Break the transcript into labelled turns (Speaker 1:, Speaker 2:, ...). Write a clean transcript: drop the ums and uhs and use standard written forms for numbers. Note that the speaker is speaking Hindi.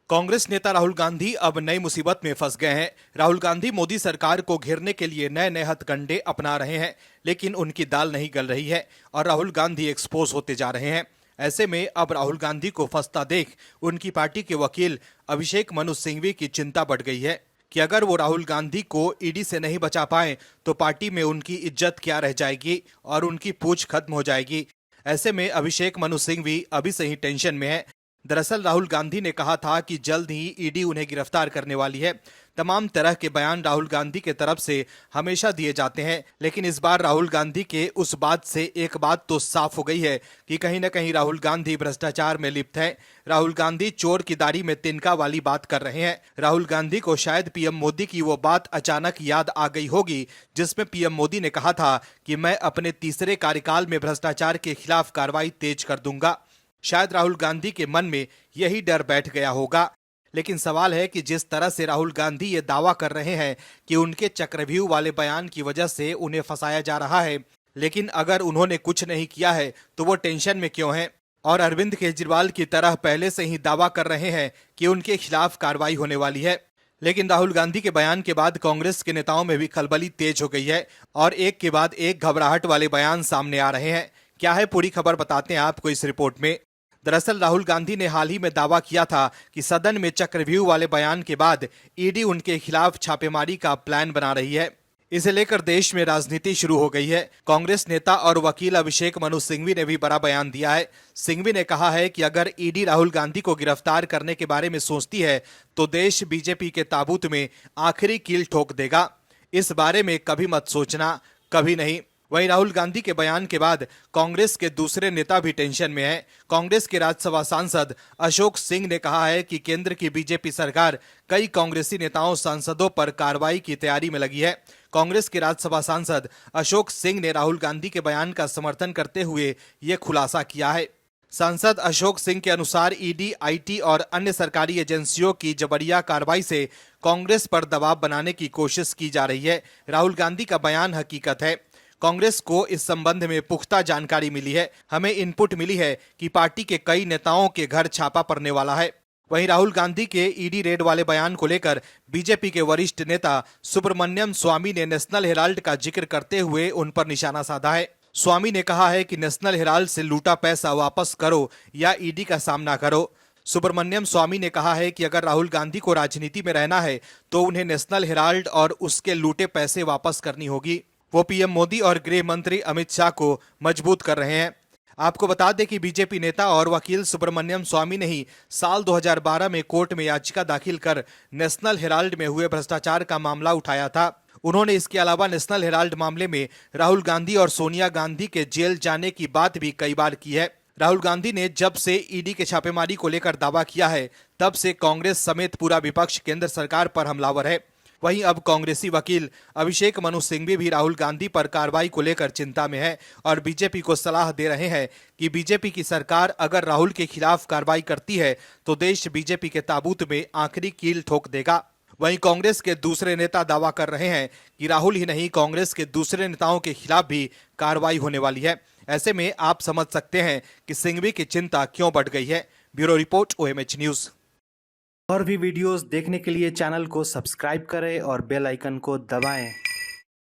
Speaker 1: कांग्रेस नेता राहुल गांधी अब नई मुसीबत में फंस गए हैं। राहुल गांधी मोदी सरकार को घेरने के लिए नए नए हथकंडे अपना रहे हैं, लेकिन उनकी दाल नहीं गल रही है और राहुल गांधी एक्सपोज होते जा रहे हैं। ऐसे में अब राहुल गांधी को फंसता देख उनकी पार्टी के वकील अभिषेक मनु सिंघवी की चिंता बढ़ गई है कि अगर वो राहुल गांधी को ईडी से नहीं बचा पाए तो पार्टी में उनकी इज्जत क्या रह जाएगी और उनकी पूछ खत्म हो जाएगी। ऐसे में अभिषेक मनु सिंघवी अभी से ही टेंशन में है। दरअसल राहुल गांधी ने कहा था कि जल्द ही ईडी उन्हें गिरफ्तार करने वाली है। तमाम तरह के बयान राहुल गांधी के तरफ से हमेशा दिए जाते हैं, लेकिन इस बार राहुल गांधी के उस बात से एक बात तो साफ हो गई है कि कहीं न कहीं राहुल गांधी भ्रष्टाचार में लिप्त हैं। राहुल गांधी चोर की दाढ़ी में तिनका वाली बात कर रहे हैं। राहुल गांधी को शायद पीएम मोदी की वो बात अचानक याद आ गई होगी जिसमें पीएम मोदी ने कहा था कि मैं अपने तीसरे कार्यकाल में भ्रष्टाचार के खिलाफ कार्रवाई तेज कर दूंगा। शायद राहुल गांधी के मन में यही डर बैठ गया होगा। लेकिन सवाल है कि जिस तरह से राहुल गांधी ये दावा कर रहे हैं कि उनके चक्रव्यूह वाले बयान की वजह से उन्हें फंसाया जा रहा है, लेकिन अगर उन्होंने कुछ नहीं किया है तो वो टेंशन में क्यों हैं? और अरविंद केजरीवाल की तरह पहले से ही दावा कर रहे हैं कि उनके खिलाफ कार्रवाई होने वाली है। लेकिन राहुल गांधी के बयान के बाद कांग्रेस के नेताओं में भी खलबली तेज हो गई है और एक के बाद एक घबराहट वाले बयान सामने आ रहे हैं। क्या है पूरी खबर, बताते हैं आपको इस रिपोर्ट में। दरअसल राहुल गांधी ने हाल ही में दावा किया था कि सदन में चक्रव्यूह वाले बयान के बाद ईडी उनके खिलाफ छापेमारी का प्लान बना रही है। इसे लेकर देश में राजनीति शुरू हो गई है। कांग्रेस नेता और वकील अभिषेक मनु सिंघवी ने भी बड़ा बयान दिया है। सिंघवी ने कहा है कि अगर ईडी राहुल गांधी को गिरफ्तार करने के बारे में सोचती है तो देश बीजेपी के ताबूत में आखिरी कील ठोक देगा। इस बारे में कभी मत सोचना, कभी नहीं। वहीं राहुल गांधी के बयान के बाद कांग्रेस के दूसरे नेता भी टेंशन में हैं। कांग्रेस के राज्यसभा सांसद अशोक सिंह ने कहा है कि केंद्र की बीजेपी सरकार कई कांग्रेसी नेताओं सांसदों पर कार्रवाई की तैयारी में लगी है। कांग्रेस के राज्यसभा सांसद अशोक सिंह ने राहुल गांधी के बयान का समर्थन करते हुए ये खुलासा किया है। सांसद अशोक सिंह के अनुसार ईडी, आईटी और अन्य सरकारी एजेंसियों की जबरिया कार्रवाई से कांग्रेस पर दबाव बनाने की कोशिश की जा रही है। राहुल गांधी का बयान हकीकत है। कांग्रेस को इस संबंध में पुख्ता जानकारी मिली है। हमें इनपुट मिली है कि पार्टी के कई नेताओं के घर छापा पड़ने वाला है। वहीं राहुल गांधी के ईडी रेड वाले बयान को लेकर बीजेपी के वरिष्ठ नेता सुब्रमण्यम स्वामी ने नेशनल हेराल्ड का जिक्र करते हुए उन पर निशाना साधा है। स्वामी ने कहा है कि नेशनल हेराल्ड से लूटा पैसा वापस करो या ईडी का सामना करो। सुब्रमण्यम स्वामी ने कहा है कि अगर राहुल गांधी को राजनीति में रहना है तो उन्हें नेशनल हेराल्ड और उसके लूटे पैसे वापस करनी होगी। वो पीएम मोदी और गृह मंत्री अमित शाह को मजबूत कर रहे हैं। आपको बता दें कि बीजेपी नेता और वकील सुब्रमण्यम स्वामी ने ही साल 2012 में कोर्ट में याचिका दाखिल कर नेशनल हेराल्ड में हुए भ्रष्टाचार का मामला उठाया था। उन्होंने इसके अलावा नेशनल हेराल्ड मामले में राहुल गांधी और सोनिया गांधी के जेल जाने की बात भी कई बार की है। राहुल गांधी ने जब से ईडी के छापेमारी को लेकर दावा किया है, तब से कांग्रेस समेत पूरा विपक्ष केंद्र सरकार पर हमलावर है। वहीं अब कांग्रेसी वकील अभिषेक मनु सिंघवी भी राहुल गांधी पर कार्रवाई को लेकर चिंता में है और बीजेपी को सलाह दे रहे हैं कि बीजेपी की सरकार अगर राहुल के खिलाफ कार्रवाई करती है तो देश बीजेपी के ताबूत में आखिरी कील ठोक देगा। वहीं कांग्रेस के दूसरे नेता दावा कर रहे हैं कि राहुल ही नहीं, कांग्रेस के दूसरे नेताओं के खिलाफ भी कार्रवाई होने वाली है। ऐसे में आप समझ सकते हैं कि सिंघवी की चिंता क्यों बढ़ गई है। Bureau report, OMH news.
Speaker 2: और भी वीडियोस देखने के लिए चैनल को सब्सक्राइब करें और बेल आइकन को दबाएं।